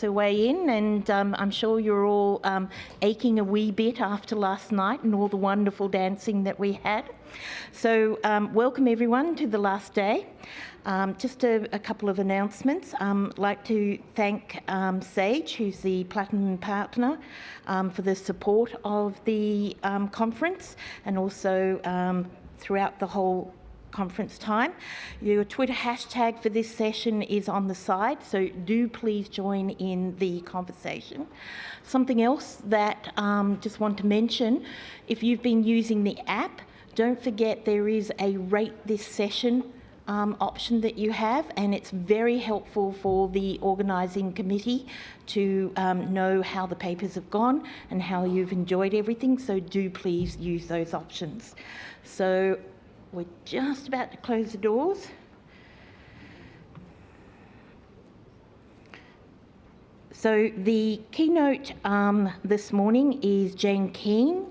to weigh in, and I'm sure you're all aching a wee bit after last night and all the wonderful dancing that we had. So welcome everyone to the last day. Just a couple of announcements. I'd like to thank Sage, who's the Platinum Partner, for the support of the conference, and also throughout the whole conference time. Your Twitter hashtag for this session is on the side, so do please join in the conversation. Something else that just want to mention, if you've been using the app, don't forget there is a rate this session option that you have, and it's very helpful for the organising committee to know how the papers have gone and how you've enjoyed everything, so do please use those options. So we're just about to close the doors. So the keynote this morning is Jane King,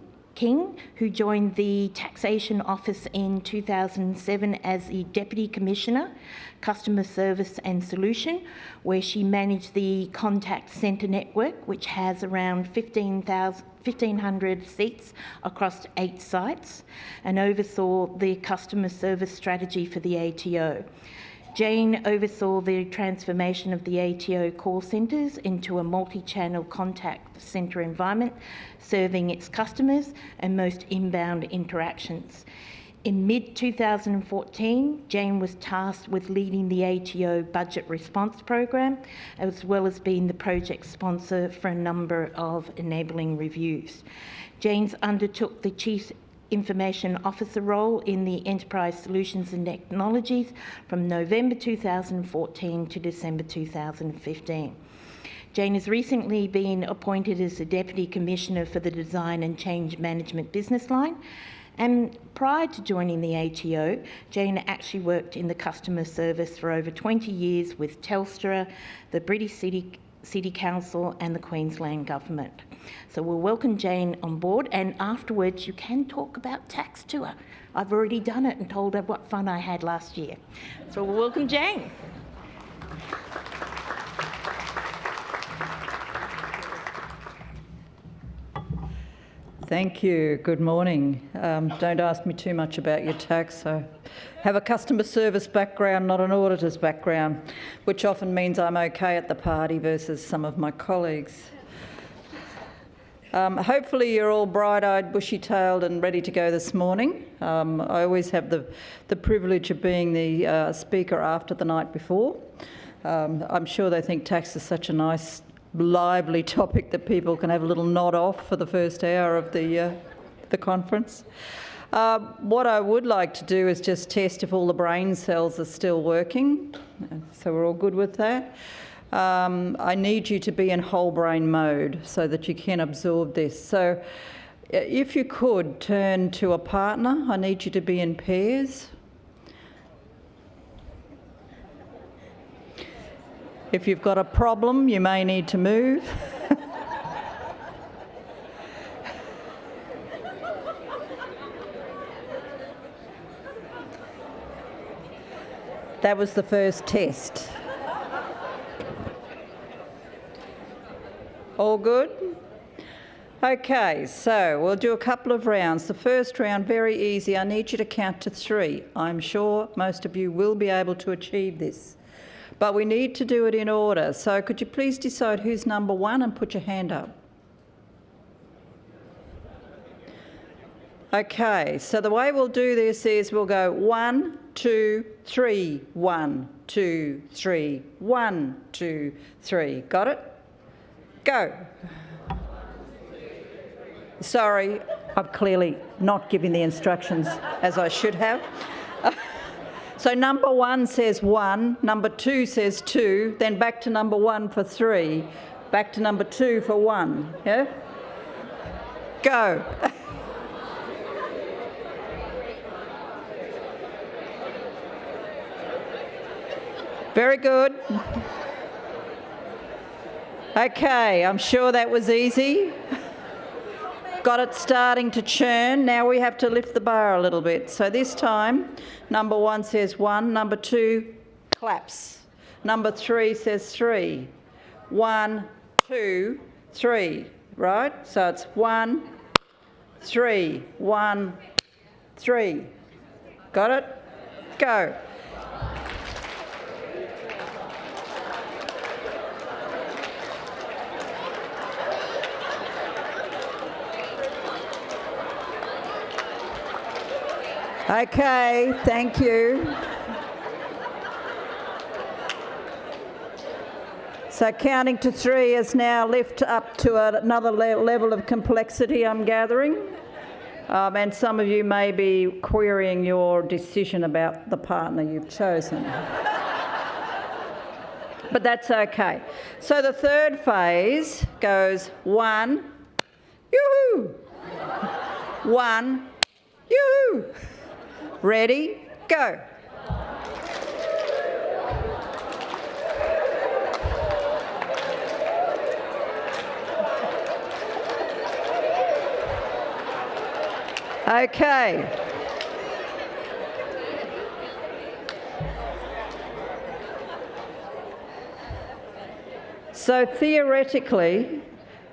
who joined the Taxation Office in 2007 as the Deputy Commissioner, Customer Service and Solution, where she managed the contact centre network, which has around 1,500 seats across 8 sites, and oversaw the customer service strategy for the ATO. Jane oversaw the transformation of the ATO call centres into a multi-channel contact centre environment, serving its customers and most inbound interactions. In mid-2014, Jane was tasked with leading the ATO budget response program, as well as being the project sponsor for a number of enabling reviews. Jane undertook the Chief Information Officer role in the Enterprise Solutions and Technologies from November 2014 to December 2015. Jane has recently been appointed as the Deputy Commissioner for the Design and Change Management business line. And prior to joining the ATO, Jane actually worked in the customer service for over 20 years with Telstra, the British City Council and the Queensland Government. So we'll welcome Jane on board, and afterwards you can talk about tax tour. I've already done it and told her what fun I had last year. So we'll welcome Jane. Thank you. Good morning. Don't ask me too much about your tax. I have a customer service background, not an auditor's background, which often means I'm okay at the party versus some of my colleagues. Hopefully you're all bright-eyed, bushy-tailed and ready to go this morning. I always have the privilege of being the speaker after the night before. I'm sure they think tax is such a nice, lively topic that people can have a little nod off for the first hour of the conference. What I would like to do is just test if all the brain cells are still working. So we're all good with that. I need you to be in whole brain mode so that you can absorb this. So if you could turn to a partner, I need you to be in pairs. If you've got a problem, you may need to move. That was the first test. All good? Okay, so we'll do a couple of rounds. The first round, very easy. I need you to count to 3. I'm sure most of you will be able to achieve this, but we need to do it in order. So could you please decide who's number 1 and put your hand up? Okay, so the way we'll do this is we'll go 1, 2, 3, 1, 2, 3, 1, 2, 3. Got it? Go. Sorry, I'm clearly not giving the instructions as I should have. So number 1 says 1, number 2 says 2, then back to number 1 for 3, back to number 2 for 1, yeah? Go. Very good. Okay, I'm sure that was easy. Got it starting to churn. Now we have to lift the bar a little bit. So this time, number 1 says 1, number 2 claps. Number 3 says 3. 1, 2, 3, right? So it's 1, 3, 1, 3. Got it? Go. Okay, thank you. So counting to 3 is now lift up to another level of complexity, I'm gathering. And some of you may be querying your decision about the partner you've chosen. But that's okay. So the third phase goes 1, yoo-hoo, 1, yoo-hoo. Ready, go. Okay. So theoretically,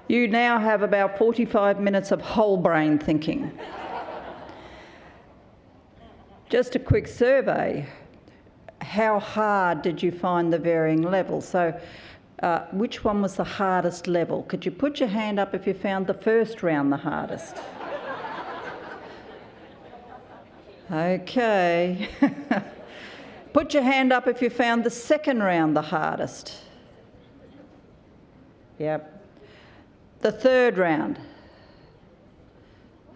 you now have about 45 minutes of whole brain thinking. Just a quick survey. How hard did you find the varying levels? So which one was the hardest level? Could you put your hand up if you found the first round the hardest? Okay. Put your hand up if you found the second round the hardest. Yep. The third round.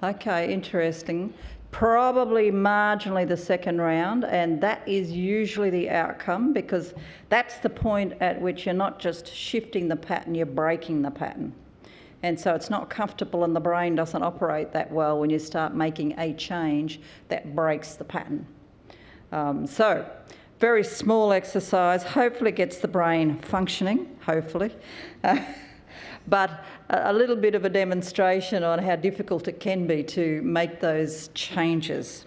Okay, interesting. Probably marginally the second round, and that is usually the outcome, because that's the point at which you're not just shifting the pattern, you're breaking the pattern. And so it's not comfortable, and the brain doesn't operate that well when you start making a change that breaks the pattern. So very small exercise, hopefully gets the brain functioning, hopefully. But a little bit of a demonstration on how difficult it can be to make those changes.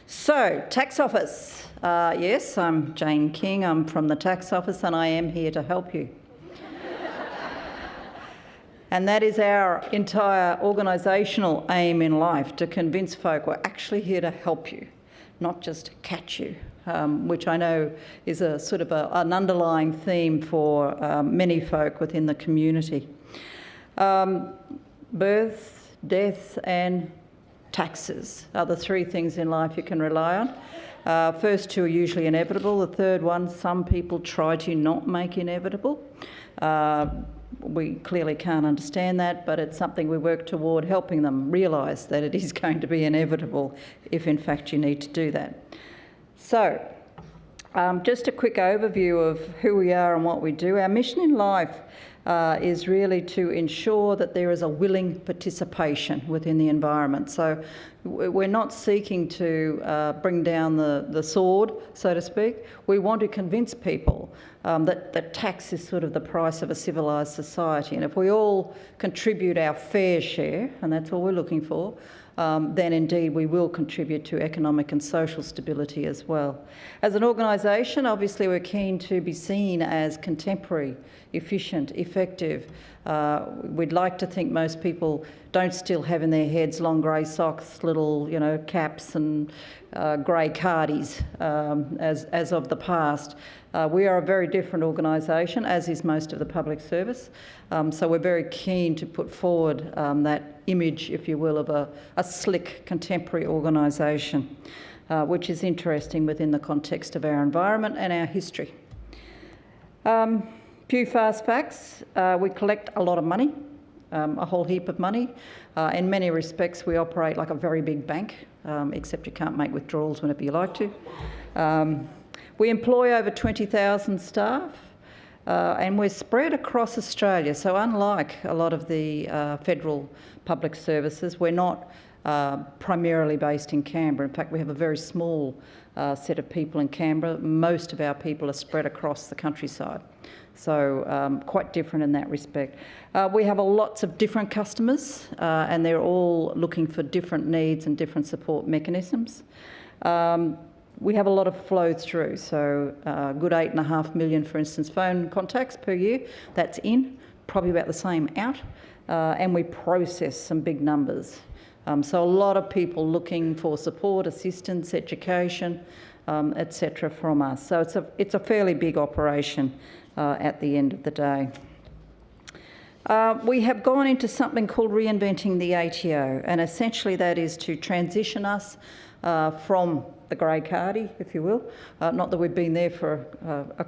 So, Tax Office. Yes, I'm Jane King. I'm from the Tax Office, and I am here to help you. And that is our entire organisational aim in life, to convince folk we're actually here to help you, not just catch you, which I know is a sort of an underlying theme for many folk within the community. Birth, death and taxes are the three things in life you can rely on. First two are usually inevitable. The third one, some people try to not make inevitable. We clearly can't understand that, but it's something we work toward helping them realise that it is going to be inevitable if in fact you need to do that. So, just a quick overview of who we are and what we do. Our mission in life is really to ensure that there is a willing participation within the environment. So we're not seeking to bring down the sword, so to speak. We want to convince people that tax is sort of the price of a civilised society. And if we all contribute our fair share, and that's all we're looking for, then indeed we will contribute to economic and social stability as well. As an organisation, obviously we're keen to be seen as contemporary, efficient, effective. We'd like to think most people don't still have in their heads long grey socks, little, caps and grey cardies as of the past. We are a very different organisation, as is most of the public service. So we're very keen to put forward that image, if you will, of a slick contemporary organisation, which is interesting within the context of our environment and our history. Few fast facts. We collect a lot of money, a whole heap of money. In many respects, we operate like a very big bank, except you can't make withdrawals whenever you like to. We employ over 20,000 staff, and we're spread across Australia. So unlike a lot of the federal public services, we're not primarily based in Canberra. In fact, we have a very small set of people in Canberra. Most of our people are spread across the countryside. So quite different in that respect. We have lots of different customers, and they're all looking for different needs and different support mechanisms. we have a lot of flow through, so a good 8.5 million, for instance, phone contacts per year. That's in, probably about the same out, and we process some big numbers. So a lot of people looking for support, assistance, education, etc. from us. So it's a fairly big operation at the end of the day. We have gone into something called reinventing the ATO, and essentially that is to transition us from the grey cardie, if you will. Not that we've been there for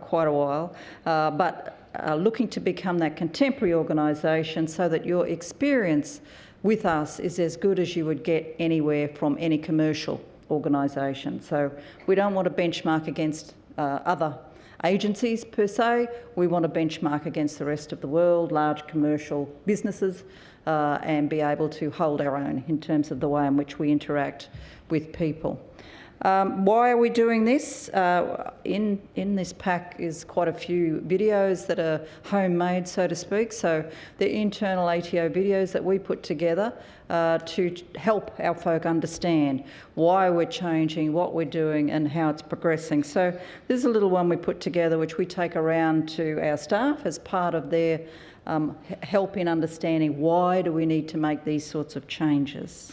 quite a while, but looking to become that contemporary organisation so that your experience with us is as good as you would get anywhere from any commercial organisation. So we don't want to benchmark against other agencies per se. We want to benchmark against the rest of the world, large commercial businesses, and be able to hold our own in terms of the way in which we interact with people. Why are we doing this? In this pack is quite a few videos that are homemade, so to speak. So the internal ATO videos that we put together to help our folk understand why we're changing, what we're doing and how it's progressing. So this is a little one we put together which we take around to our staff as part of their help in understanding why do we need to make these sorts of changes.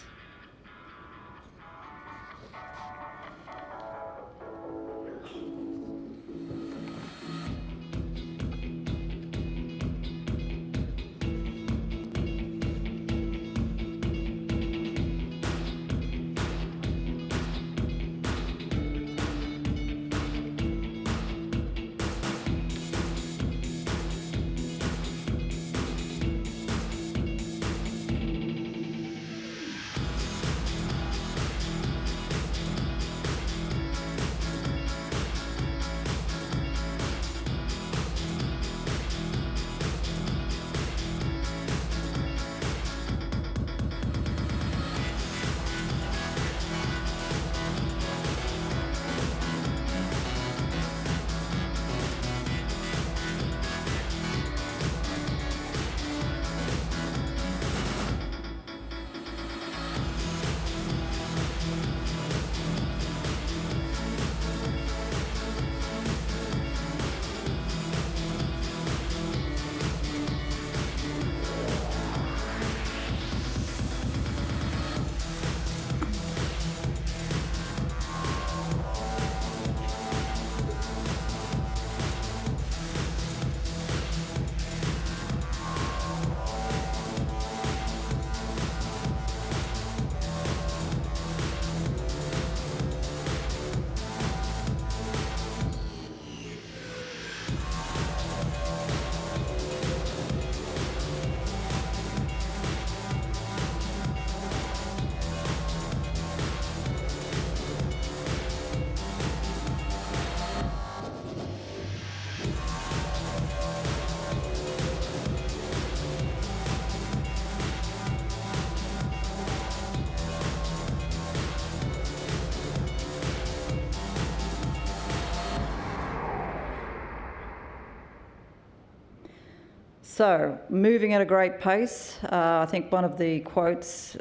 So, moving at a great pace, I think one of the quotes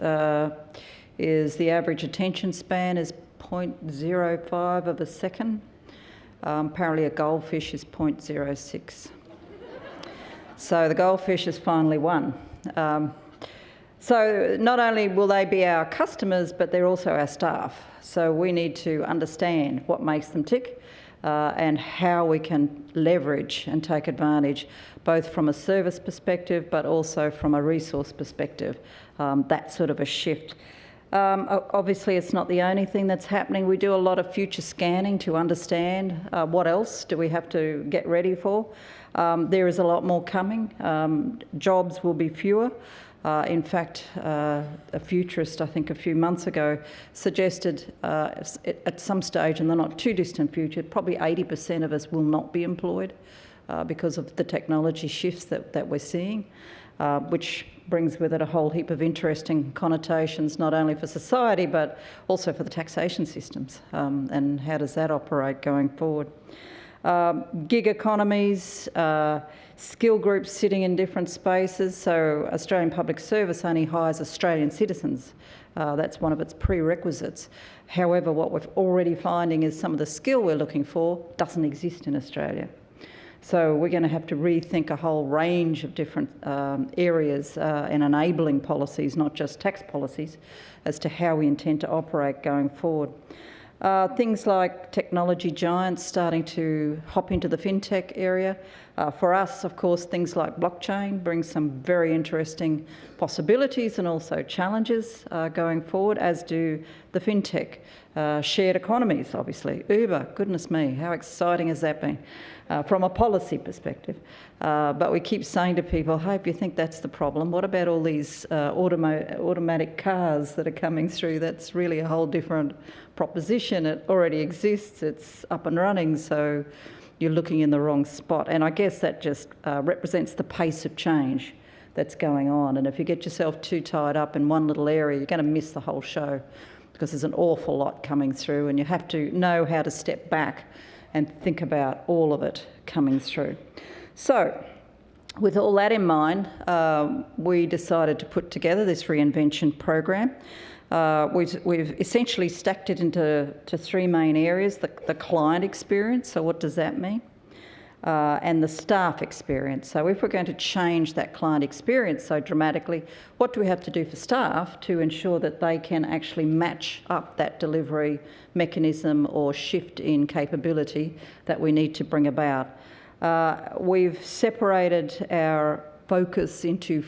is the average attention span is 0.05 of a second. Apparently a goldfish is 0.06. So the goldfish has finally won. So not only will they be our customers, but they're also our staff. So we need to understand what makes them tick and how we can leverage and take advantage, both from a service perspective, but also from a resource perspective, that sort of a shift. Obviously, it's not the only thing that's happening. We do a lot of future scanning to understand what else do we have to get ready for. There is a lot more coming. Jobs will be fewer. In fact, a futurist, I think a few months ago, suggested at some stage in the not too distant future, probably 80% of us will not be employed because of the technology shifts that we're seeing, which brings with it a whole heap of interesting connotations, not only for society, but also for the taxation systems, and how does that operate going forward. Gig economies, skill groups sitting in different spaces. So Australian Public Service only hires Australian citizens. That's one of its prerequisites. However, what we're already finding is some of the skill we're looking for doesn't exist in Australia. So we're going to have to rethink a whole range of different areas and enabling policies, not just tax policies, as to how we intend to operate going forward. Things like technology giants starting to hop into the fintech area. For us, of course, things like blockchain bring some very interesting possibilities and also challenges going forward, as do the fintech. Shared economies, obviously. Uber, goodness me, how exciting has that been from a policy perspective? But we keep saying to people, hey, if you think that's the problem, what about all these automatic cars that are coming through? That's really a whole different proposition. It already exists, it's up and running, so you're looking in the wrong spot. And I guess that just represents the pace of change that's going on. And if you get yourself too tied up in one little area, you're going to miss the whole show, because there's an awful lot coming through, and you have to know how to step back and think about all of it coming through. So, with all that in mind, we decided to put together this reinvention program. We've essentially stacked it into three main areas: the client experience. So, what does that mean? And the staff experience. So if we're going to change that client experience so dramatically, what do we have to do for staff to ensure that they can actually match up that delivery mechanism or shift in capability that we need to bring about? We've separated our focus into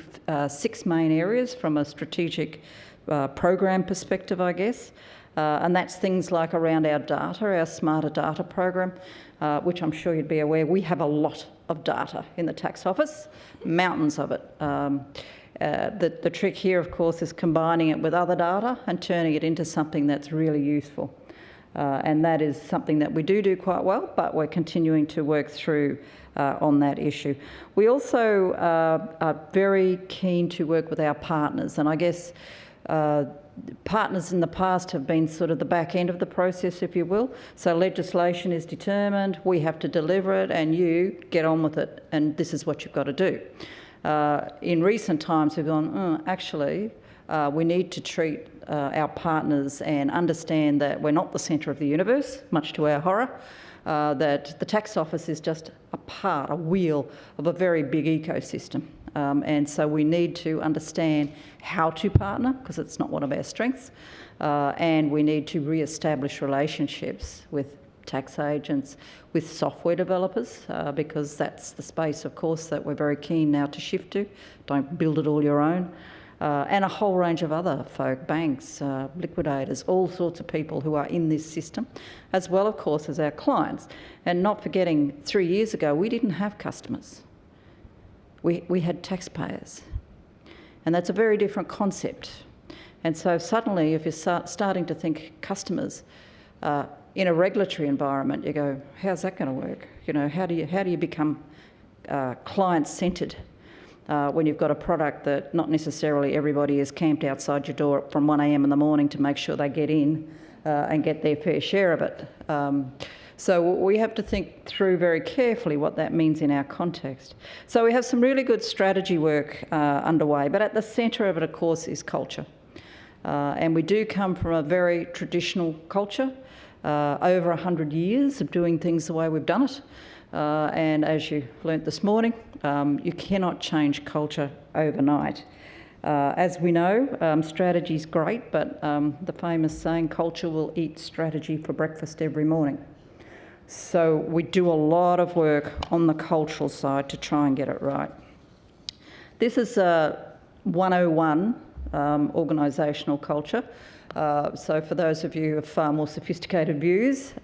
6 main areas from a strategic program perspective, I guess. And that's things like around our data, our Smarter Data program, which I'm sure you'd be aware, we have a lot of data in the tax office, mountains of it. The trick here, of course, is combining it with other data and turning it into something that's really useful. And that is something that we do quite well, but we're continuing to work through on that issue. We also are very keen to work with our partners, and I guess partners in the past have been sort of the back end of the process, if you will. So legislation is determined, we have to deliver it, and you get on with it, and this is what you've got to do. In recent times, we've gone, actually, we need to treat our partners and understand that we're not the centre of the universe, much to our horror, that the tax office is just a wheel of a very big ecosystem. And so we need to understand how to partner, because it's not one of our strengths, and we need to re-establish relationships with tax agents, with software developers, because that's the space, of course, that we're very keen now to shift to. Don't build it all your own. And a whole range of other folk, banks, liquidators, all sorts of people who are in this system, as well, of course, as our clients. And not forgetting, 3 years ago, we didn't have customers. We had taxpayers. And that's a very different concept. And so suddenly, if you're starting to think customers in a regulatory environment, you go, how's that going to work? You know, how do you become client-centred when you've got a product that not necessarily everybody is camped outside your door from 1 a.m. in the morning to make sure they get in and get their fair share of it? So we have to think through very carefully what that means in our context. So we have some really good strategy work underway, but at the centre of it, of course, is culture. And we do come from a very traditional culture, over 100 years of doing things the way we've done it. And as you learnt this morning, you cannot change culture overnight. As we know, strategy's great, but the famous saying, culture will eat strategy for breakfast every morning. So we do a lot of work on the cultural side to try and get it right. This is 101 organisational culture. So for those of you with far more sophisticated views,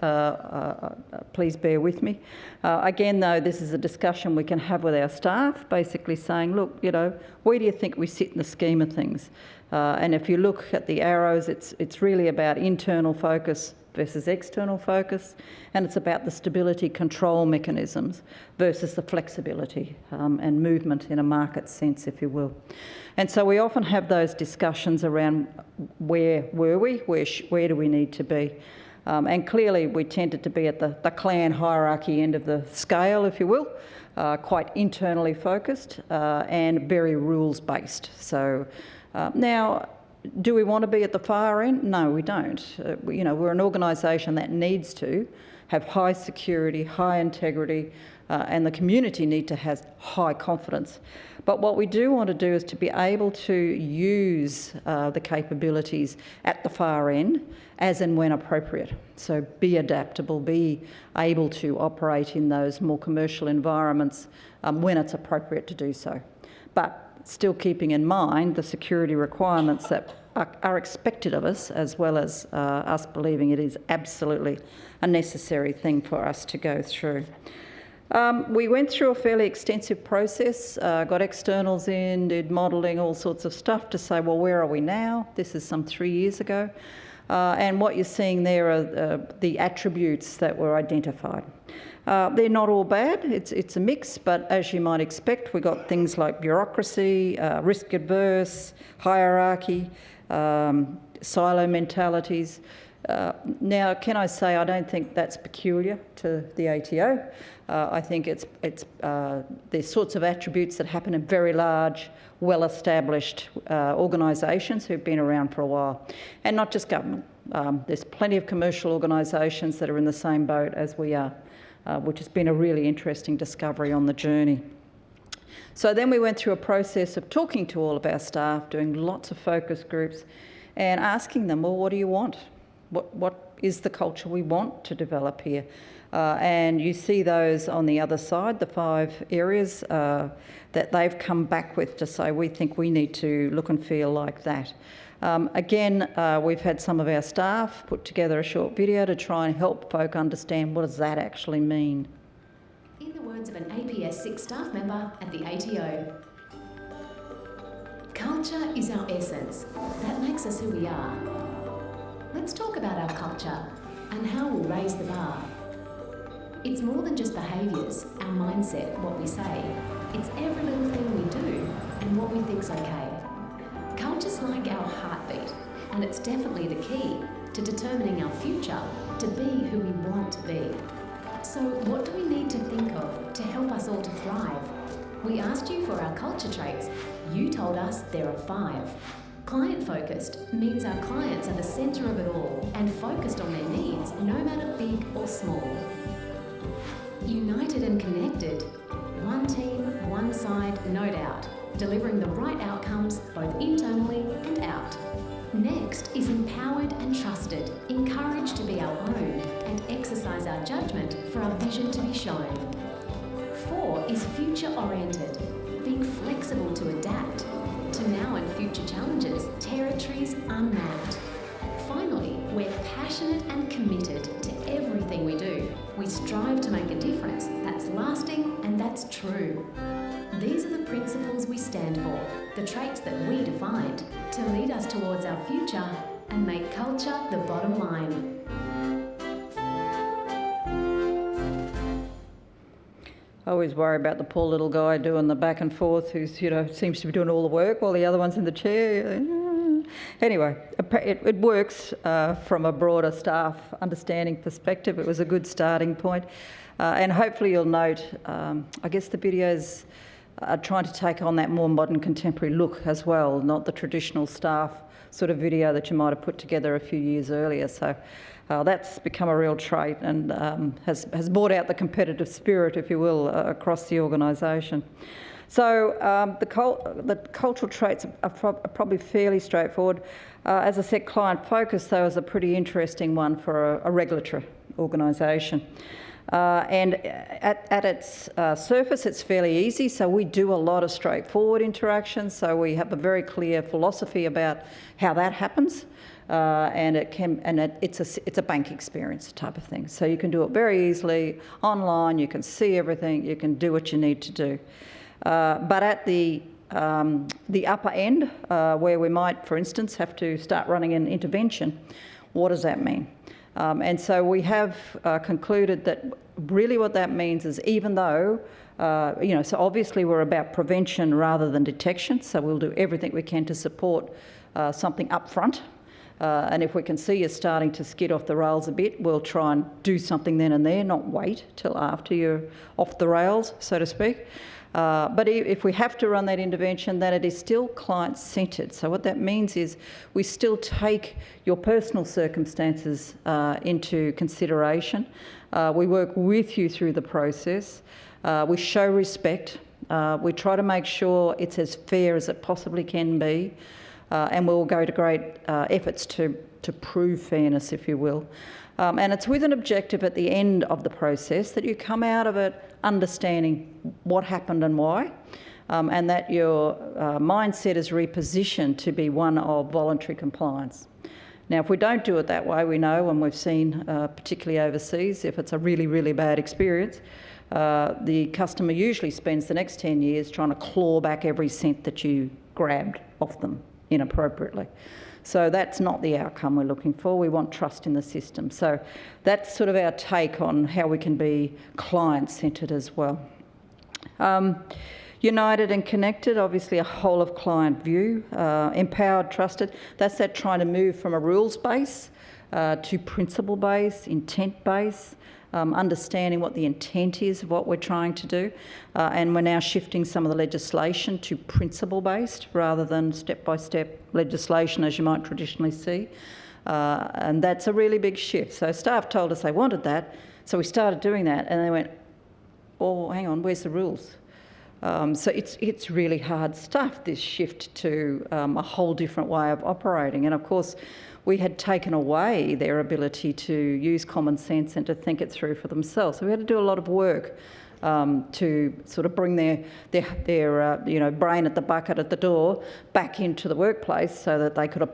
please bear with me. Again, though, this is a discussion we can have with our staff, basically saying, look, you know, where do you think we sit in the scheme of things? And if you look at the arrows, it's really about internal focus versus external focus, and it's about the stability control mechanisms versus the flexibility and movement in a market sense, if you will. And so we often have those discussions around where were we, where do we need to be? And clearly we tended to be at the clan hierarchy end of the scale, if you will, quite internally focused and very rules-based. So now, do we want to be at the far end? No, we don't. We're an organisation that needs to have high security, high integrity, and the community need to have high confidence. But what we do want to do is to be able to use the capabilities at the far end as and when appropriate. So be adaptable, be able to operate in those more commercial environments when it's appropriate to do so. But still keeping in mind the security requirements that are expected of us, as well as us believing it is absolutely a necessary thing for us to go through. We went through a fairly extensive process, got externals in, did modelling, all sorts of stuff to say, well, where are we now? This is some 3 years ago. And what you're seeing there are the attributes that were identified. They're not all bad, it's a mix, but as you might expect, we've got things like bureaucracy, risk adverse, hierarchy, silo mentalities. Now, can I say I don't think that's peculiar to the ATO. I think there's sorts of attributes that happen in very large, well-established organisations who've been around for a while, and not just government. There's plenty of commercial organisations that are in the same boat as we are, which has been a really interesting discovery on the journey. So then we went through a process of talking to all of our staff, doing lots of focus groups, and asking them, well, what do you want? What is the culture we want to develop here? And you see those on the other side, the 5 areas that they've come back with to say, we think we need to look and feel like that. Again, we've had some of our staff put together a short video to try and help folk understand what does that actually mean. In the words of an APS 6 staff member at the ATO, culture is our essence. That makes us who we are. Let's talk about our culture and how we'll raise the bar. It's more than just behaviours, our mindset, what we say. It's every little thing we do and what we think's okay. Culture's like our heartbeat, and it's definitely the key to determining our future, to be who we want to be. So what do we need to think of to help us all to thrive? We asked you for our culture traits. You told us there are 5. Client-focused means our clients are the centre of it all and focused on their needs, no matter big or small. United and connected. One team, one side, no doubt. Delivering the right outcomes both internally and out. Next is empowered and trusted, encouraged to be our own and exercise our judgment for our vision to be shown. 4 is future-oriented, being flexible to adapt to now and future challenges, territories unmapped. Finally, we're passionate and committed to everything we do. We strive to make a difference that's lasting and that's true. These are the principles we stand for, the traits that we defined, to lead us towards our future and make culture the bottom line. I always worry about the poor little guy doing the back and forth who's, seems to be doing all the work while the other one's in the chair. Anyway, it works from a broader staff understanding perspective. It was a good starting point. And hopefully you'll note, I guess the videos are trying to take on that more modern contemporary look as well, not the traditional staff sort of video that you might have put together a few years earlier. So that's become a real trait and has brought out the competitive spirit, if you will, across the organisation. So the cultural traits are probably fairly straightforward. As I said, client focus, though, is a pretty interesting one for a regulatory organisation. And at its surface, it's fairly easy. So we do a lot of straightforward interactions. So we have a very clear philosophy about how that happens. And it's a bank experience type of thing. So you can do it very easily online. You can see everything. You can do what you need to do. But at the upper end, where we might, for instance, have to start running an intervention, what does that mean? And so we have concluded that really what that means is, even though, so obviously we're about prevention rather than detection, so we'll do everything we can to support something up front. And if we can see you starting to skid off the rails a bit, we'll try and do something then and there, not wait till after you're off the rails, so to speak. But if we have to run that intervention, then it is still client-centred. So what that means is we still take your personal circumstances into consideration. We work with you through the process. We show respect. We try to make sure it's as fair as it possibly can be. And we'll go to great efforts to prove fairness, if you will. And it's with an objective at the end of the process that you come out of it understanding what happened and why, and that your mindset is repositioned to be one of voluntary compliance. Now, if we don't do it that way, we know, and we've seen, particularly overseas, if it's a really, really bad experience, the customer usually spends the next 10 years trying to claw back every cent that you grabbed off them inappropriately. So that's not the outcome we're looking for. We want trust in the system. So that's sort of our take on how we can be client-centred as well. United and connected, obviously a whole of client view. Empowered, trusted, that's that trying to move from a rules base to principle base, intent base, understanding what the intent is of what we're trying to do. And we're now shifting some of the legislation to principle-based rather than step-by-step legislation as you might traditionally see. And that's a really big shift. So staff told us they wanted that, so we started doing that and they went, oh, hang on, where's the rules? So it's really hard stuff, this shift to a whole different way of operating. And of course, we had taken away their ability to use common sense and to think it through for themselves. So we had to do a lot of work to sort of bring their brain at the bucket at the door back into the workplace so that they could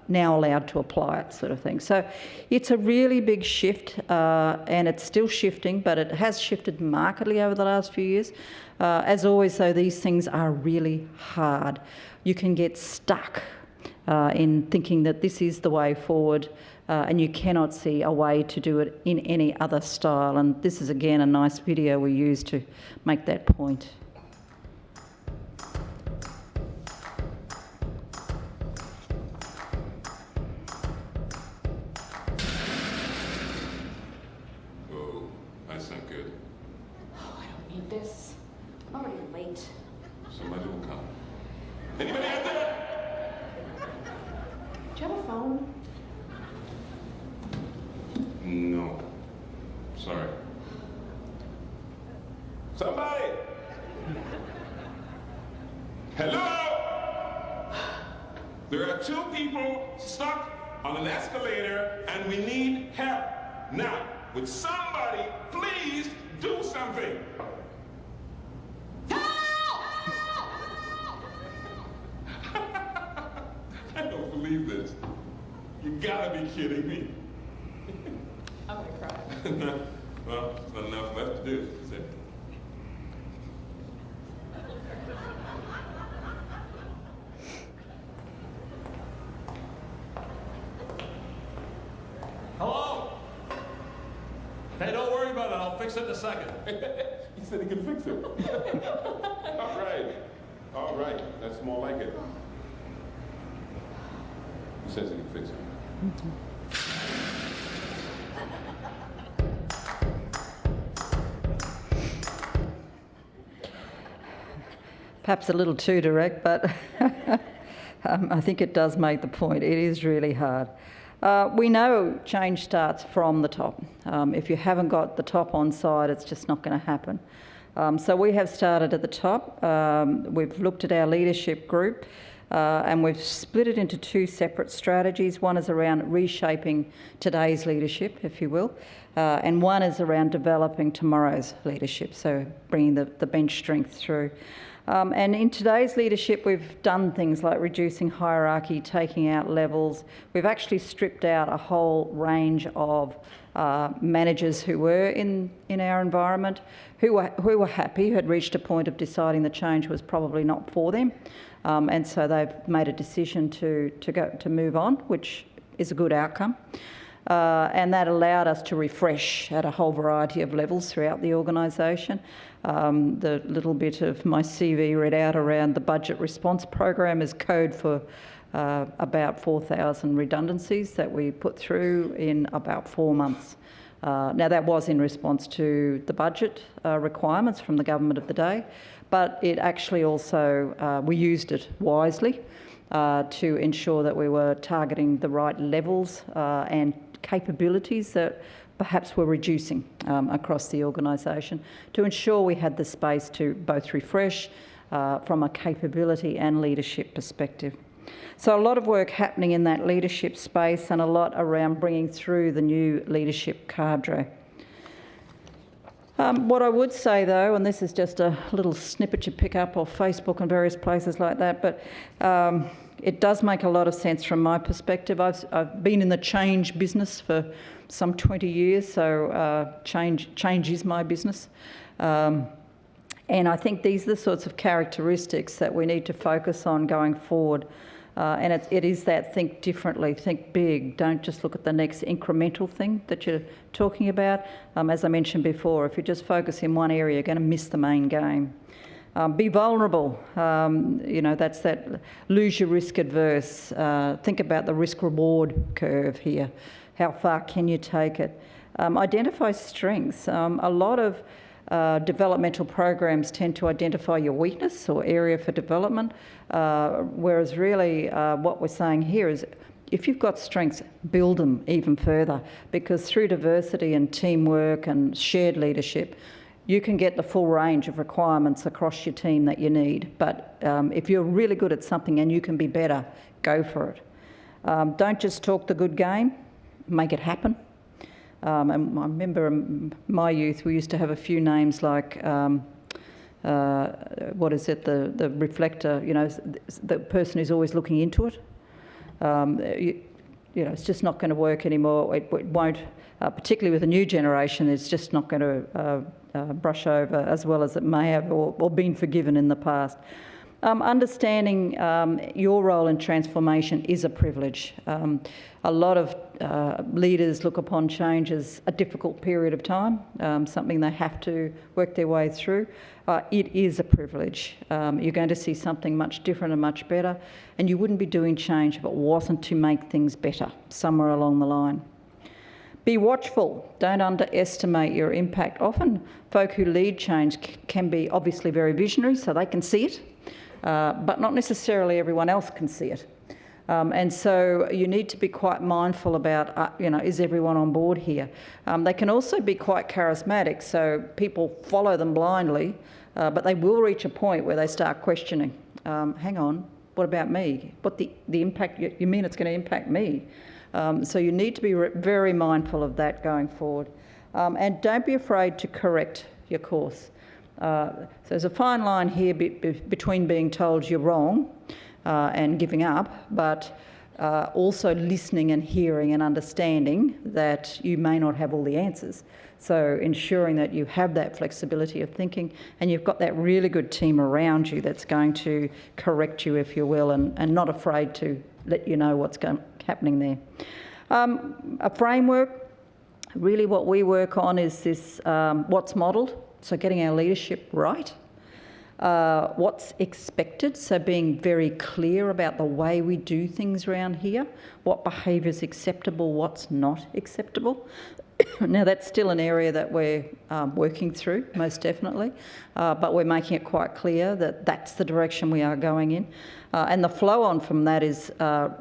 now allowed to apply it, sort of thing. So it's a really big shift, and it's still shifting, but it has shifted markedly over the last few years. As always, though, these things are really hard. You can get stuck in thinking that this is the way forward, and you cannot see a way to do it in any other style. And this is, again, a nice video we use to make that point. Whoa, that's not good. Oh, I don't need this. I'm already late. Somebody will come. Anybody out there? Do you have a phone? No. Sorry. Somebody! Hello? There are two people stuck on an escalator and we need help. Now, would somebody please do something? I don't believe this. You gotta be kidding me. I'm gonna cry. No. Well, there's not enough left to do, is it? Hello? Hey, don't worry about it. I'll fix it in a second. He said he could fix it. All right. All right. That's more like it. He says he can fix it. Perhaps a little too direct, but I think it does make the point. It is really hard. We know change starts from the top. If you haven't got the top on side, it's just not going to happen. So we have started at the top. We've looked at our leadership group and we've split it into two separate strategies. One is around reshaping today's leadership, if you will, and one is around developing tomorrow's leadership, so bringing the bench strength through. And in today's leadership, we've done things like reducing hierarchy, taking out levels. We've actually stripped out a whole range of managers who were in our environment, who were happy, who had reached a point of deciding the change was probably not for them. And so they've made a decision to move on, which is a good outcome. and that allowed us to refresh at a whole variety of levels throughout the organisation. The little bit of my CV read out around the budget response program is code for about 4,000 redundancies that we put through in about 4 months. Now that was in response to the budget requirements from the government of the day, but it actually also, we used it wisely to ensure that we were targeting the right levels and capabilities that perhaps were reducing across the organisation to ensure we had the space to both refresh from a capability and leadership perspective. So a lot of work happening in that leadership space and a lot around bringing through the new leadership cadre. What I would say though, and this is just a little snippet you pick up off Facebook and various places like that, but it does make a lot of sense from my perspective. I've been in the change business for some 20 years, so change is my business. And I think these are the sorts of characteristics that we need to focus on going forward. And it is that think differently, think big. Don't just look at the next incremental thing that you're talking about. As I mentioned before, if you just focus in one area, you're going to miss the main game. Be vulnerable. That's that lose your risk adverse. Think about the risk reward curve here. How far can you take it? Identify strengths. A lot of developmental programs tend to identify your weakness or area for development, whereas really what we're saying here is if you've got strengths, build them even further, because through diversity and teamwork and shared leadership, you can get the full range of requirements across your team that you need. But if you're really good at something and you can be better, go for it. Don't just talk the good game, make it happen. And I remember in my youth, we used to have a few names like, the reflector, the person who's always looking into it. It's just not going to work anymore. It won't, particularly with the new generation, it's just not going to brush over as well as it may have or been forgiven in the past. Understanding your role in transformation is a privilege. A lot of leaders look upon change as a difficult period of time, something they have to work their way through. It is a privilege. You're going to see something much different and much better, and you wouldn't be doing change if it wasn't to make things better somewhere along the line. Be watchful. Don't underestimate your impact. Often folk who lead change can be obviously very visionary, so they can see it. But not necessarily everyone else can see it. And so you need to be quite mindful about, is everyone on board here? They can also be quite charismatic, so people follow them blindly, but they will reach a point where they start questioning, hang on, what about me? What the impact, you mean it's going to impact me? So you need to be very mindful of that going forward. And don't be afraid to correct your course. So there's a fine line here between being told you're wrong and giving up, but also listening and hearing and understanding that you may not have all the answers. So ensuring that you have that flexibility of thinking and you've got that really good team around you that's going to correct you, if you will, and not afraid to let you know what's happening there. A framework, really what we work on is this what's modelled. So getting our leadership right, what's expected, so being very clear about the way we do things around here, what behaviour is acceptable, what's not acceptable. Now that's still an area that we're working through, most definitely, but we're making it quite clear that that's the direction we are going in. And the flow on from that is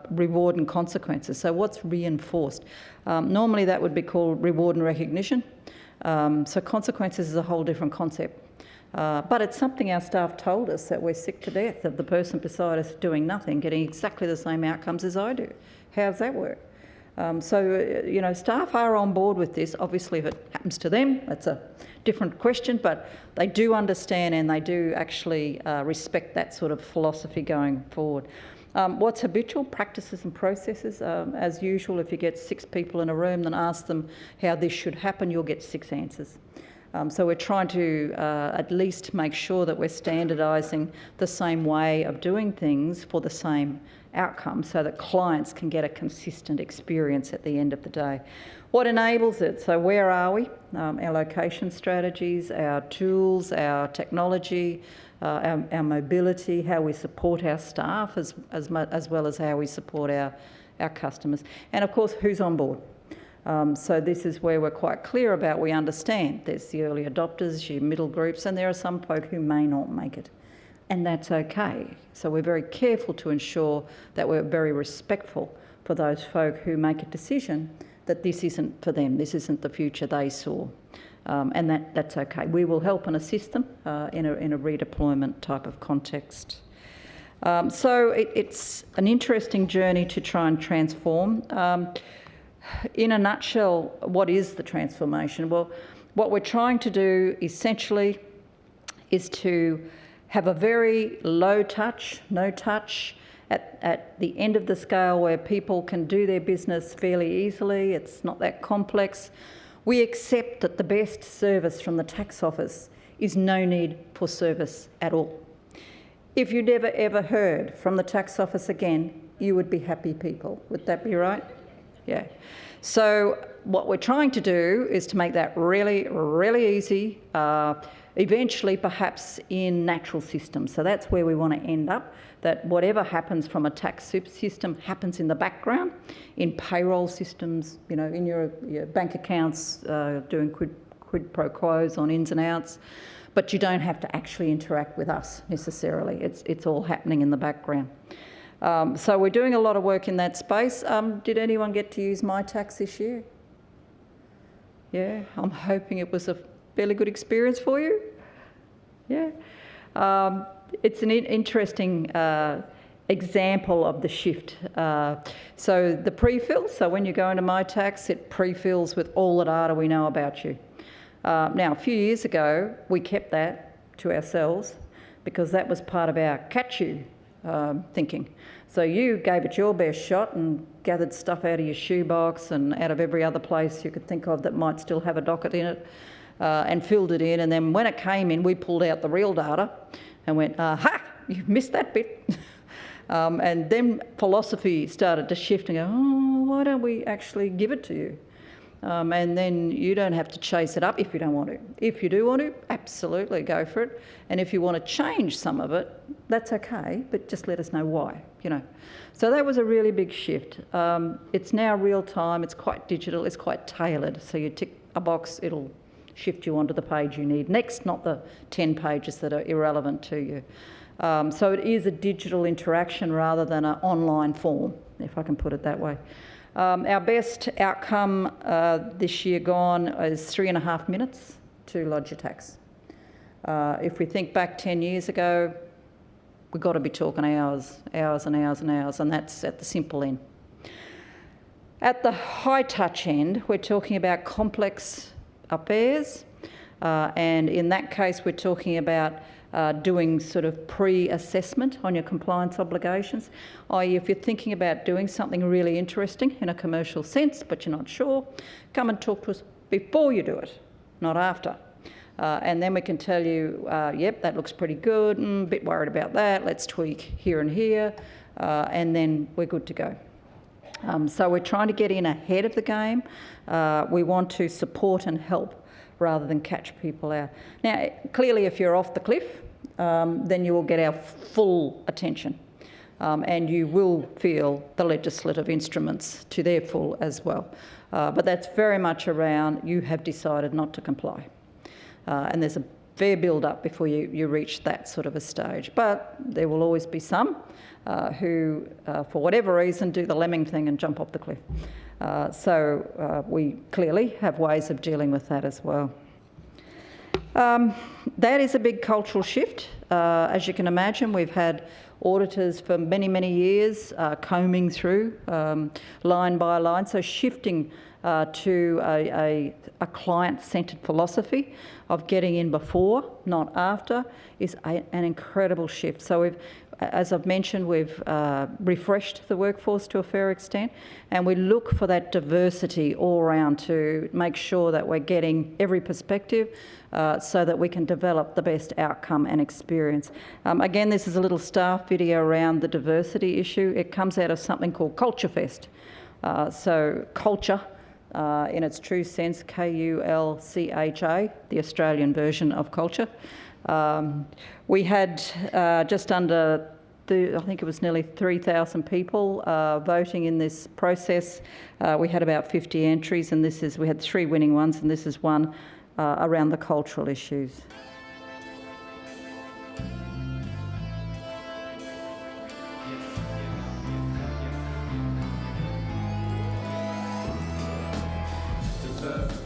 reward and consequences. So what's reinforced? Normally that would be called reward and recognition. So consequences is a whole different concept. But it's something our staff told us, that we're sick to death of the person beside us doing nothing, getting exactly the same outcomes as I do. How does that work? Staff are on board with this. Obviously, if it happens to them, that's a different question, but they do understand and they do actually respect that sort of philosophy going forward. What's habitual? Practices and processes. As usual, if you get 6 people in a room and ask them how this should happen, you'll get 6 answers. So we're trying to at least make sure that we're standardising the same way of doing things for the same outcome so that clients can get a consistent experience at the end of the day. What enables it? So where are we? Our location strategies, our tools, our technology, our mobility, how we support our staff as well as how we support our customers. And of course, who's on board? So this is where we're quite clear about, we understand there's the early adopters, your middle groups, and there are some folk who may not make it. And that's okay. So we're very careful to ensure that we're very respectful for those folk who make a decision that this isn't for them, this isn't the future they saw. And that's okay. We will help and assist them in a redeployment type of context. So it's an interesting journey to try and transform. In a nutshell, what is the transformation? Well, what we're trying to do essentially is to have a very low touch, no touch, at the end of the scale where people can do their business fairly easily. It's not that complex. We accept that the best service from the tax office is no need for service at all. If you never ever heard from the tax office again, you would be happy people. Would that be right? Yeah. So what we're trying to do is to make that really, really easy, eventually perhaps in natural systems. So that's where we want to end up, that whatever happens from a tax system happens in the background, in payroll systems, you know, in your bank accounts, doing quid pro quos on ins and outs, but you don't have to actually interact with us necessarily. It's all happening in the background. So we're doing a lot of work in that space. Did anyone get to use MyTax this year? Yeah, I'm hoping it was a fairly good experience for you. Yeah. It's an interesting example of the shift. So the pre-fill, so when you go into MyTax, it pre-fills with all the data we know about you. Now, a few years ago, we kept that to ourselves because that was part of our catch you thinking. So you gave it your best shot and gathered stuff out of your shoebox and out of every other place you could think of that might still have a docket in it, and filled it in. And then when it came in, we pulled out the real data and went, aha, you've missed that bit. And then philosophy started to shift and go, oh, why don't we actually give it to you? And then you don't have to chase it up if you don't want to. If you do want to, absolutely go for it. And if you want to change some of it, that's okay, but just let us know why, you know. So that was a really big shift. It's now real time, it's quite digital, it's quite tailored. So you tick a box, it'll shift you onto the page you need next, not the 10 pages that are irrelevant to you. So it is a digital interaction rather than an online form, if I can put it that way. Our best outcome this year gone is 3.5 minutes to lodge your tax. If we think back 10 years ago, we've got to be talking hours and hours and hours, and that's at the simple end. At the high touch end, we're talking about complex affairs, and in that case, we're talking about doing sort of pre-assessment on your compliance obligations, i.e. if you're thinking about doing something really interesting in a commercial sense but you're not sure, come and talk to us before you do it, not after. And then we can tell you, yep, that looks pretty good, a bit worried about that, let's tweak here and here, and then we're good to go. So we're trying to get in ahead of the game. We want to support and help rather than catch people out. Now, clearly if you're off the cliff, then you will get our full attention, and you will feel the legislative instruments to their full as well. But that's very much around you have decided not to comply. And there's a fair build-up before you reach that sort of a stage. But there will always be some who, for whatever reason, do the lemming thing and jump off the cliff. So we clearly have ways of dealing with that as well. That is a big cultural shift. As you can imagine, we've had auditors for many, many years combing through line by line, so shifting to a client-centred philosophy of getting in before, not after, is an incredible shift. So As I've mentioned, we've refreshed the workforce to a fair extent, and we look for that diversity all around to make sure that we're getting every perspective so that we can develop the best outcome and experience. Again, this is a little staff video around the diversity issue. It comes out of something called Culture Fest. So culture, in its true sense, Kulcha, the Australian version of culture. We had just under, I think it was nearly 3,000 people voting in this process. We had about 50 entries, and we had 3 winning ones, and this is one around the cultural issues.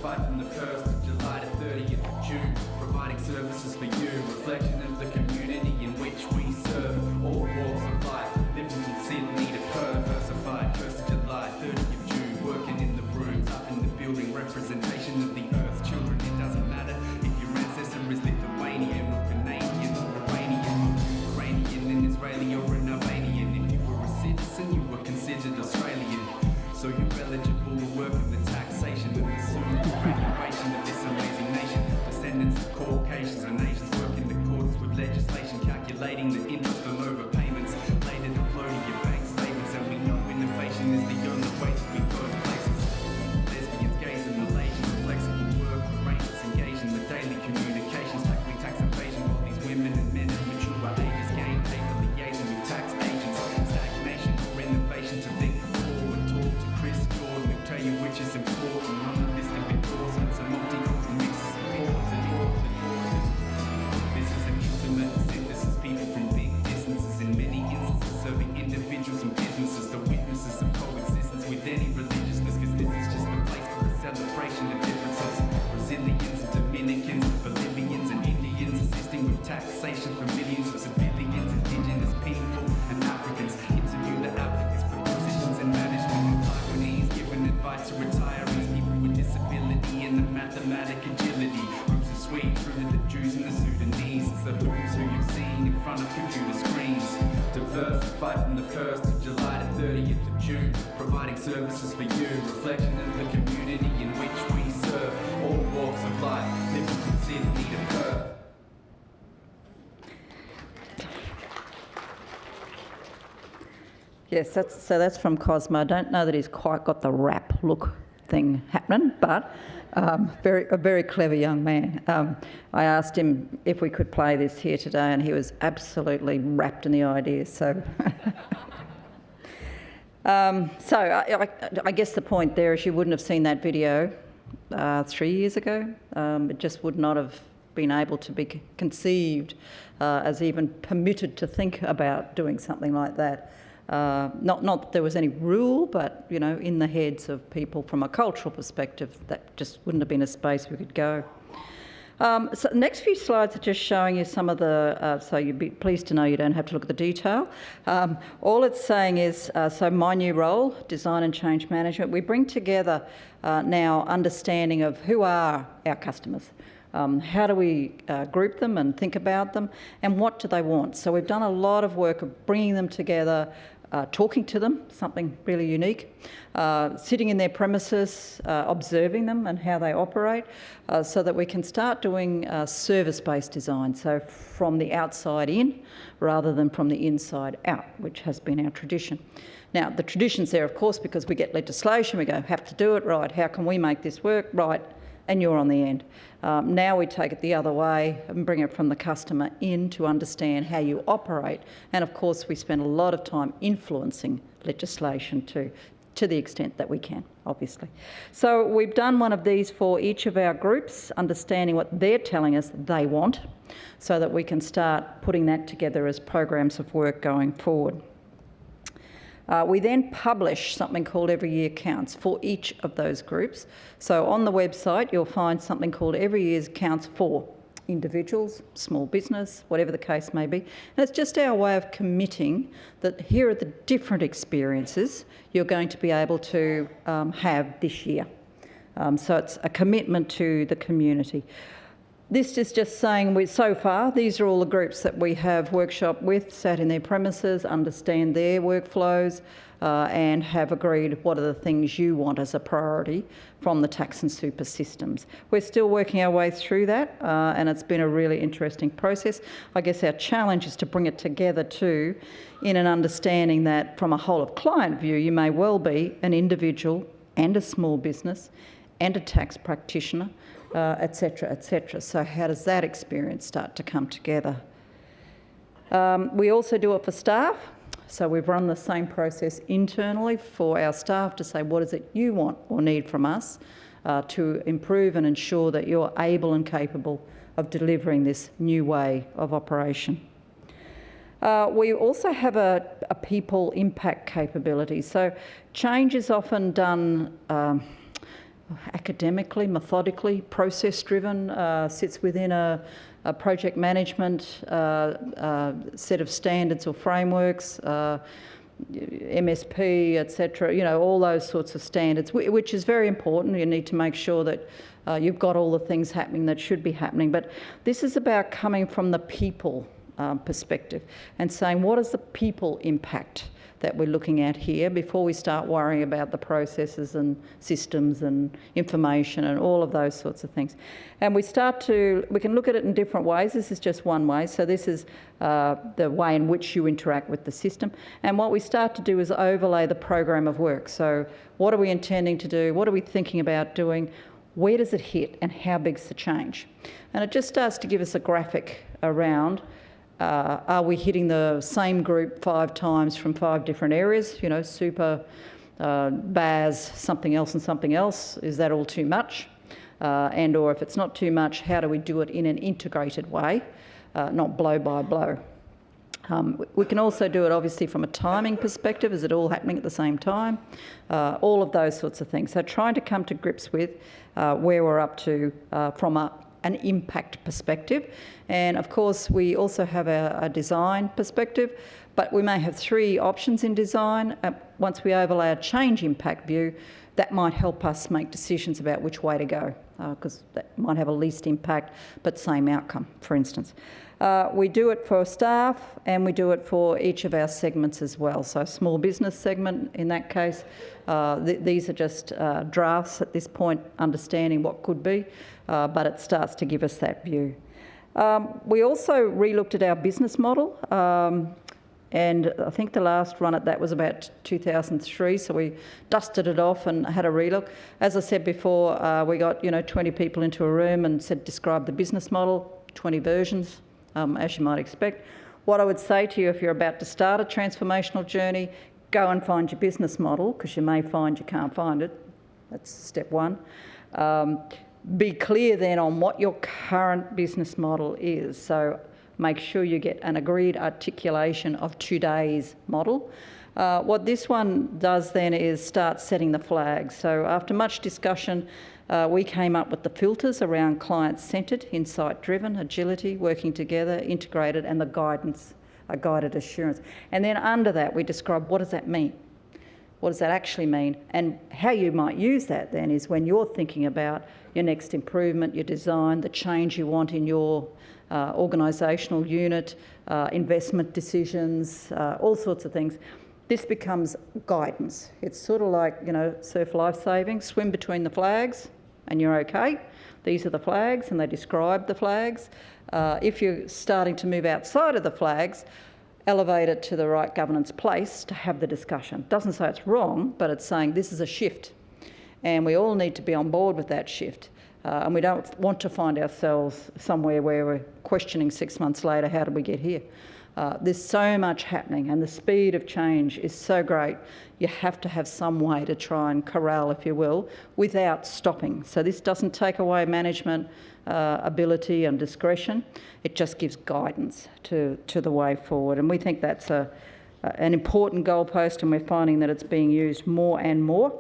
Fight from the 1st of July to 30th of June, providing services for you, reflection of the community in which we serve. All walks of life, living from Sydney to Perth, diversified 1st of July, 30th of June, working in the rooms, up in the building, representation of the earth. Children, it doesn't matter if your ancestor is Lithuanian or Canadian or Iranian or Ukrainian and Israeli or an Albanian. If you were a citizen, you were considered Australian. So you're eligible to work in the taxation of the superannuation of this amazing nation. Descendants of Caucasians and Asians work in accordance with legislation, calculating the interest on overpayments. Later to flow to your bank statements, and we know innovation is the only way that we go to places. Lesbians, gays and Malaysians, flexible work arrangements, engage in the daily communications, tackling tax evasion while these women and men at mature ages gain pay for liaison with tax agents. Stagnation or innovation to think forward, talk to Chris Jordan, who'll tell you which is important on the list of endorsements and multicultural mixes of chords and chords and chords. This is an intimate synthesis, people from big distances, in many instances serving individuals and businesses, the witnesses of coexistence with any religiousness, because this is just a place for a celebration of differences. Brazilians and Dominicans, Bolivians and Indians, assisting with taxation for millions of civilians, Indigenous people and Africans. Interview the applicants for positions in management, Taiwanese giving advice to retirees, people with disability and the mathematic agility. Groups of Swedes, through the Jews and the Sudanese. It's the who's who you've seen in front of computer screens. Diversified from the 1st of July to 30th of June, providing services for you, reflection of the community in which we serve. All walks of life, living from Sydney to Perth. Yes, that's from Cosmo. I don't know that he's quite got the rap look thing happening, but a very clever young man. I asked him if we could play this here today, and he was absolutely wrapped in the idea. So, I guess the point there is you wouldn't have seen that video 3 years ago. It just would not have been able to be conceived as even permitted to think about doing something like that. Not that there was any rule, but, you know, in the heads of people from a cultural perspective, that just wouldn't have been a space we could go. So the next few slides are just showing you some of the, so you'd be pleased to know you don't have to look at the detail. All it's saying is, so my new role, design and change management, we bring together now understanding of who are our customers. How do we group them and think about them, and what do they want? So we've done a lot of work of bringing them together, talking to them, something really unique, sitting in their premises, observing them and how they operate, so that we can start doing service-based design, so from the outside in rather than from the inside out, which has been our tradition. Now, the tradition's there, of course, because we get legislation, we go, have to do it, right, how can we make this work, right, and you're on the end. Now we take it the other way and bring it from the customer in to understand how you operate. And of course, we spend a lot of time influencing legislation to the extent that we can, obviously. So we've done one of these for each of our groups, understanding what they're telling us they want, so that we can start putting that together as programs of work going forward. We then publish something called Every Year Counts for each of those groups. So on the website, you'll find something called Every Year Counts for individuals, small business, whatever the case may be. And it's just our way of committing that here are the different experiences you're going to be able to have this year. So it's a commitment to the community. This is just saying so far, these are all the groups that we have workshop with, sat in their premises, understand their workflows, and have agreed what are the things you want as a priority from the tax and super systems. We're still working our way through that, and it's been a really interesting process. I guess our challenge is to bring it together too, in an understanding that from a whole of client view, you may well be an individual and a small business and a tax practitioner, etc., etc. So how does that experience start to come together? We also do it for staff. So we've run the same process internally for our staff to say, what is it you want or need from us to improve and ensure that you're able and capable of delivering this new way of operation. We also have a people impact capability. So change is often done academically, methodically, process-driven, sits within a project management set of standards or frameworks, MSP, etc., you know, all those sorts of standards, which is very important. You need to make sure that you've got all the things happening that should be happening. But this is about coming from the people perspective and saying, what is the people impact that we're looking at here before we start worrying about the processes and systems and information and all of those sorts of things. And we can look at it in different ways. This is just one way. So this is the way in which you interact with the system. And what we start to do is overlay the program of work. So what are we intending to do? What are we thinking about doing? Where does it hit and how big's the change? And it just starts to give us a graphic around are we hitting the same group 5 times from 5 different areas? You know, super, BAS, something else and something else. Is that all too much? And or if it's not too much, how do we do it in an integrated way, not blow by blow? We can also do it obviously from a timing perspective. Is it all happening at the same time? All of those sorts of things. So trying to come to grips with where we're up to from an impact perspective. And of course, we also have a design perspective, but we may have 3 options in design. Once we overlay a change impact view, that might help us make decisions about which way to go, because that might have a least impact, but same outcome, for instance. We do it for staff and we do it for each of our segments as well. So small business segment, in that case, these are just drafts at this point, understanding what could be, but it starts to give us that view. We also re-looked at our business model, and I think the last run at that was about 2003, so we dusted it off and had a relook. As I said before, we got 20 people into a room and said, describe the business model, 20 versions, as you might expect. What I would say to you, if you're about to start a transformational journey, go and find your business model, because you may find you can't find it. That's step 1. Be clear then on what your current business model is. So make sure you get an agreed articulation of today's model. What this one does then is start setting the flags. So after much discussion, we came up with the filters around client-centred, insight-driven, agility, working together, integrated, and the guidance, a guided assurance. And then under that, we describe what does that mean? What does that actually mean? And how you might use that then is when you're thinking about your next improvement, your design, the change you want in your organisational unit, investment decisions, all sorts of things. This becomes guidance. It's sort of like, surf lifesaving, swim between the flags and you're okay. These are the flags and they describe the flags. If you're starting to move outside of the flags, elevate it to the right governance place to have the discussion. It doesn't say it's wrong, but it's saying this is a shift. And we all need to be on board with that shift. And we don't want to find ourselves somewhere where we're questioning 6 months later, how did we get here? There's so much happening and the speed of change is so great. You have to have some way to try and corral, if you will, without stopping. So this doesn't take away management ability and discretion. It just gives guidance to the way forward. And we think that's an important goalpost, and we're finding that it's being used more and more.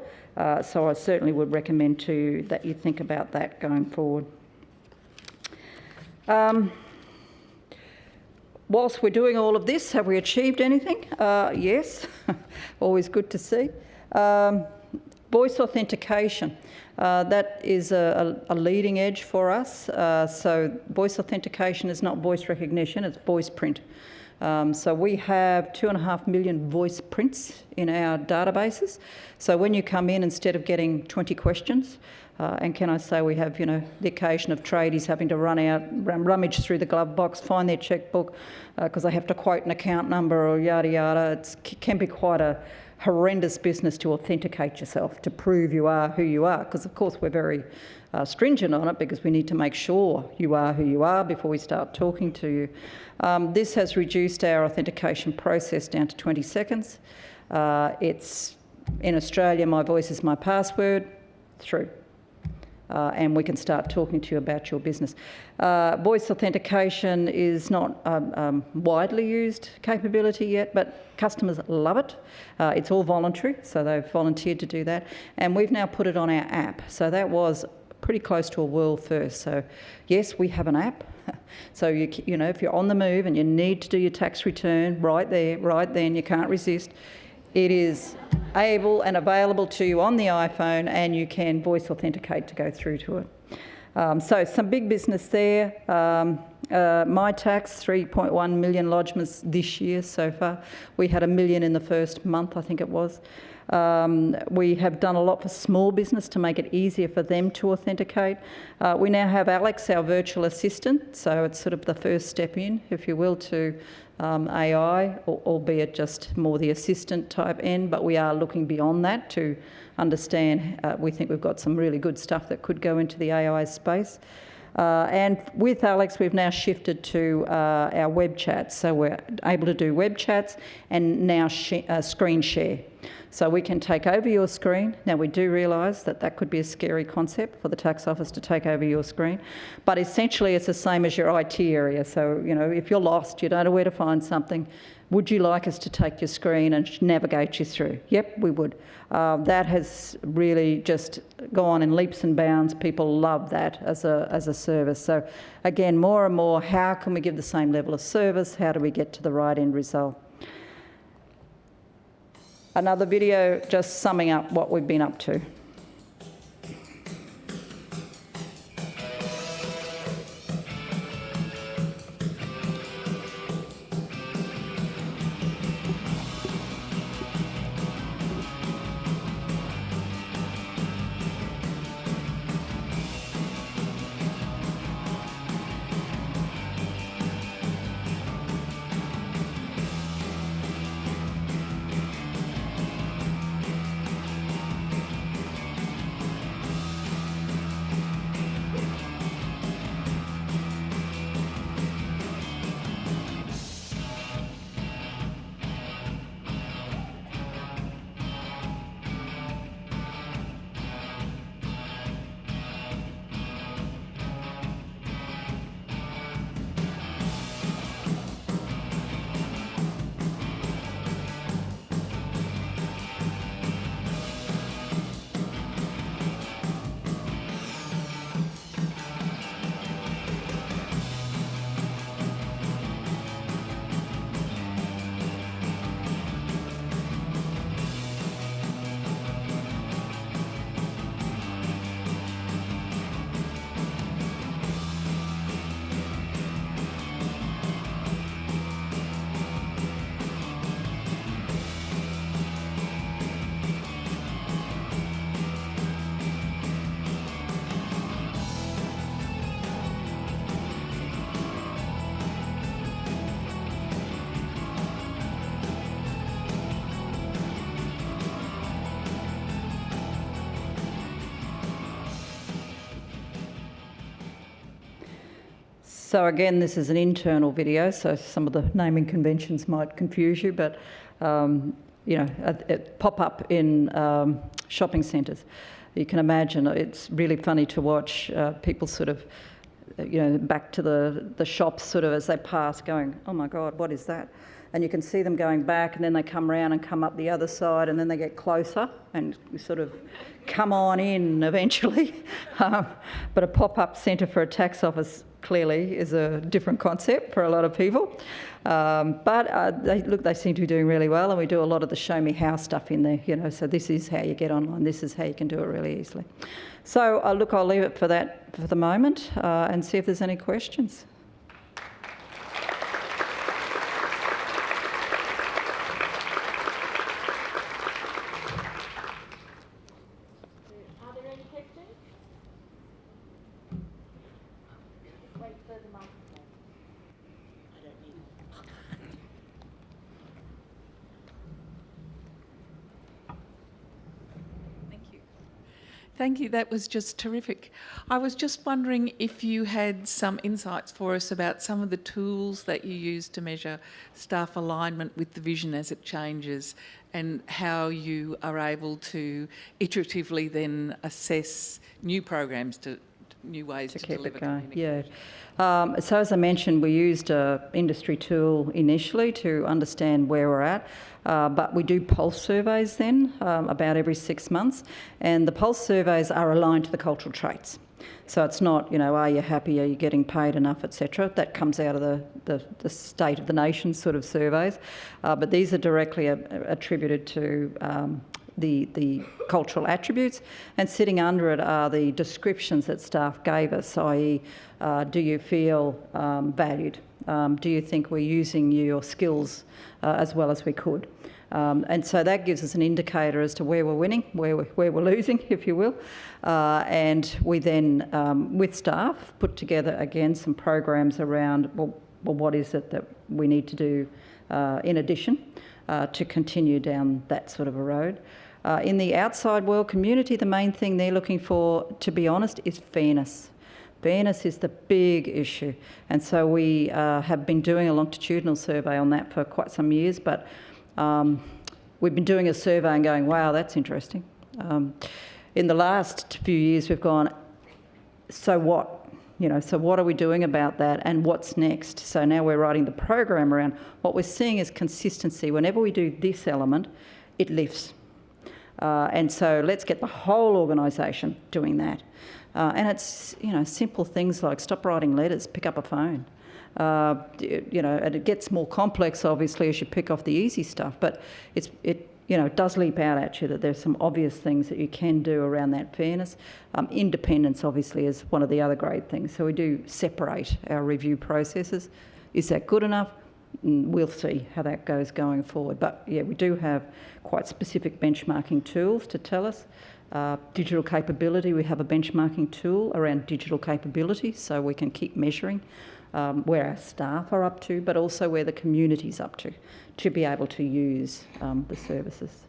So I certainly would recommend that you think about that going forward. Whilst we're doing all of this, have we achieved anything? Yes, always good to see. Voice authentication, that is a leading edge for us. So voice authentication is not voice recognition, it's voice print. So we have 2.5 million voice prints in our databases. So when you come in, instead of getting 20 questions, and can I say we have, the occasion of tradies having to rummage through the glove box, find their checkbook, because they have to quote an account number or yada yada. It can be quite a horrendous business to authenticate yourself, to prove you are who you are, because of course we're very stringent on it because we need to make sure you are who you are before we start talking to you. This has reduced our authentication process down to 20 seconds. It's in Australia, my voice is my password, through. And we can start talking to you about your business. Voice authentication is not widely used capability yet, but customers love it. It's all voluntary, so they've volunteered to do that. And we've now put it on our app. So that was pretty close to a world first. So yes, we have an app. So if you're on the move and you need to do your tax return right there, right then, you can't resist. It is able and available to you on the iPhone, and you can voice authenticate to go through to it. So some big business there. My tax, 3.1 million lodgements this year so far. We had 1 million in the first month, I think it was. We have done a lot for small business to make it easier for them to authenticate. We now have Alex, our virtual assistant, so it's sort of the first step in, if you will, to AI, albeit just more the assistant type end, but we are looking beyond that to understand. We think we've got some really good stuff that could go into the AI space. And with Alex, we've now shifted to our web chats. So we're able to do web chats and now screen share. So we can take over your screen. Now, we do realise that that could be a scary concept for the tax office to take over your screen. But essentially, it's the same as your IT area. So, if you're lost, you don't know where to find something, would you like us to take your screen and navigate you through? Yep, we would. That has really just gone in leaps and bounds. People love that as a service. So again, more and more, how can we give the same level of service? How do we get to the right end result? Another video just summing up what we've been up to. So again, this is an internal video, so some of the naming conventions might confuse you, but it pop up in shopping centres. You can imagine it's really funny to watch people sort of, back to the shops sort of as they pass, going, "Oh my God, what is that?" and you can see them going back, and then they come round and come up the other side, and then they get closer and sort of come on in eventually. But a pop-up centre for a tax office clearly is a different concept for a lot of people. But they seem to be doing really well, and we do a lot of the show me how stuff in there, you know, so this is how you get online, this is how you can do it really easily. So look, I'll leave it for that for the moment and see if there's any questions. Are there any questions? Wait for the microphone. I don't need it. Thank you, that was just terrific. I was just wondering if you had some insights for us about some of the tools that you use to measure staff alignment with the vision as it changes, and how you are able to iteratively then assess new programs, to new ways to keep deliver it going. communication. Yeah. So as I mentioned, we used an industry tool initially to understand where we're at, but we do pulse surveys then about every 6 months, and the pulse surveys are aligned to the cultural traits. So it's not, you know, are you happy, are you getting paid enough, etc. That comes out of the state of the nation sort of surveys, but these are directly attributed to the cultural attributes, and sitting under it are the descriptions that staff gave us, i.e. Do you feel valued? Do you think we're using your skills as well as we could? And so that gives us an indicator as to where we're winning, where we're losing, if you will. And we then, with staff, put together again some programs around, well, what is it that we need to do in addition to continue down that sort of a road. In the outside world community, the main thing they're looking for, to be honest, is fairness. Fairness is the big issue. And so we have been doing a longitudinal survey on that for quite some years, but we've been doing a survey and going, wow, that's interesting. In the last few years, we've gone, so what? You know, so what are we doing about that, and what's next? So now we're writing the program around what we're seeing is consistency. Whenever we do this element, it lifts. And so let's get the whole organisation doing that. And it's, you know, simple things like stop writing letters, pick up a phone. You know, and it gets more complex, obviously, as you pick off the easy stuff, but it does leap out at you that there's some obvious things that you can do around that fairness. Independence, obviously, is one of the other great things. So we do separate our review processes. Is that good enough? We'll see how that goes going forward. But yeah, we do have quite specific benchmarking tools to tell us. Digital capability, we have a benchmarking tool around digital capability, so we can keep measuring where our staff are up to, but also where the community's up to be able to use the services.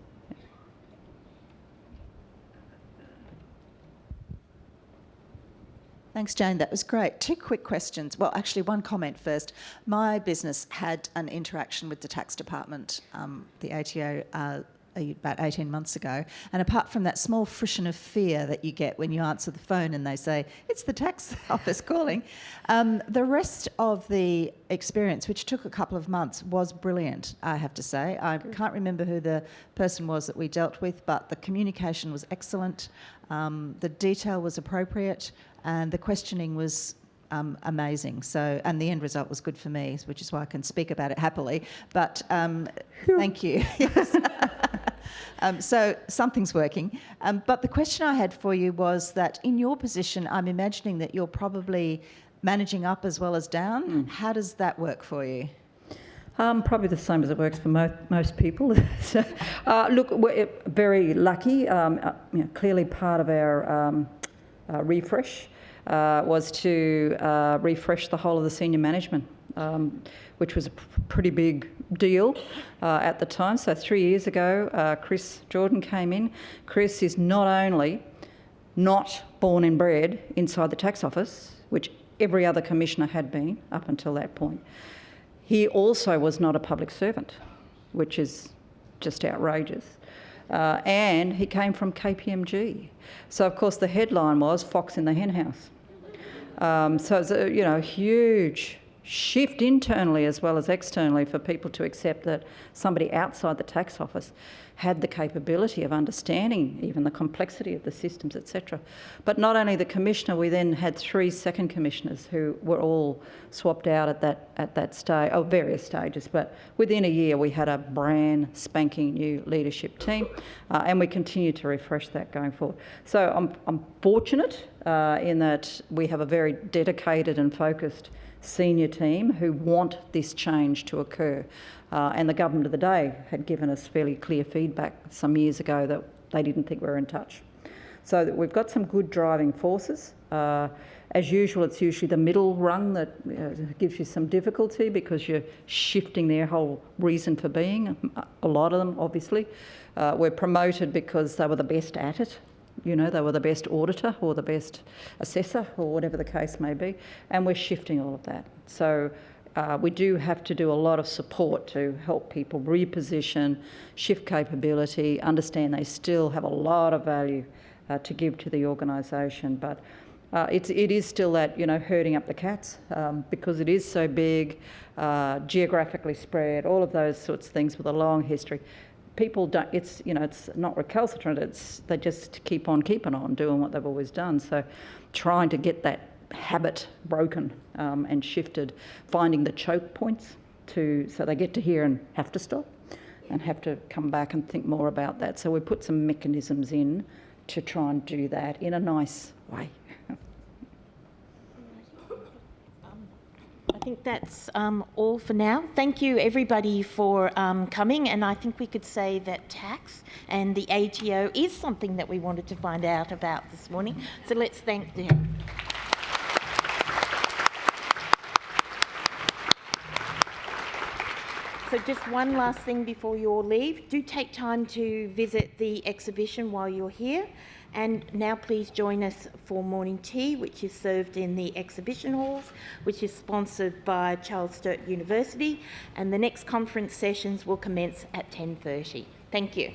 Thanks, Jane. That was great. 2 quick questions. Well, actually, one comment first. My business had an interaction with the tax department, the ATO, about 18 months ago. And apart from that small frisson of fear that you get when you answer the phone and they say, it's the tax office calling, the rest of the experience, which took a couple of months, was brilliant, I have to say. I can't remember who the person was that we dealt with, but the communication was excellent, the detail was appropriate, and the questioning was amazing. So, and the end result was good for me, which is why I can speak about it happily. But thank you. Yes. So something's working. But the question I had for you was that in your position, I'm imagining that you're probably managing up as well as down. How does that work for you? Probably the same as it works for most people. So, look, we're very lucky. Clearly part of our refresh was to refresh the whole of the senior management, which was a pretty big deal at the time. So 3 years ago, Chris Jordan came in. Chris is not only not born and bred inside the tax office, which every other commissioner had been up until that point, he also was not a public servant, which is just outrageous. And he came from KPMG. So, of course, the headline was Fox in the Henhouse. So it's a huge shift internally as well as externally for people to accept that somebody outside the tax office had the capability of understanding even the complexity of the systems, etc. But not only the commissioner, we then had 3 second commissioners who were all swapped out at that stage, various stages. But within a year, we had a brand spanking new leadership team, and we continue to refresh that going forward. So I'm fortunate in that we have a very dedicated and focused senior team who want this change to occur. And the government of the day had given us fairly clear feedback some years ago that they didn't think we were in touch. So that we've got some good driving forces. As usual, it's usually the middle rung that gives you some difficulty because you're shifting their whole reason for being. A lot of them, obviously, were promoted because they were the best at it. You know, they were the best auditor or the best assessor or whatever the case may be, and we're shifting all of that. So we do have to do a lot of support to help people reposition, shift capability, understand they still have a lot of value to give to the organisation. But it is still that, you know, herding up the cats because it is so big, geographically spread, all of those sorts of things with a long history. People don't, it's not recalcitrant, they just keep on keeping on doing what they've always done. So trying to get that habit broken and shifted, finding the choke points so they get to here and have to stop and have to come back and think more about that. So we put some mechanisms in to try and do that in a nice way. I think that's all for now. Thank you, everybody, for coming. And I think we could say that tax and the ATO is something that we wanted to find out about this morning. So let's thank them. So just one last thing before you all leave. Do take time to visit the exhibition while you're here. And now please join us for morning tea, which is served in the exhibition halls, which is sponsored by Charles Sturt University. And the next conference sessions will commence at 10:30. Thank you.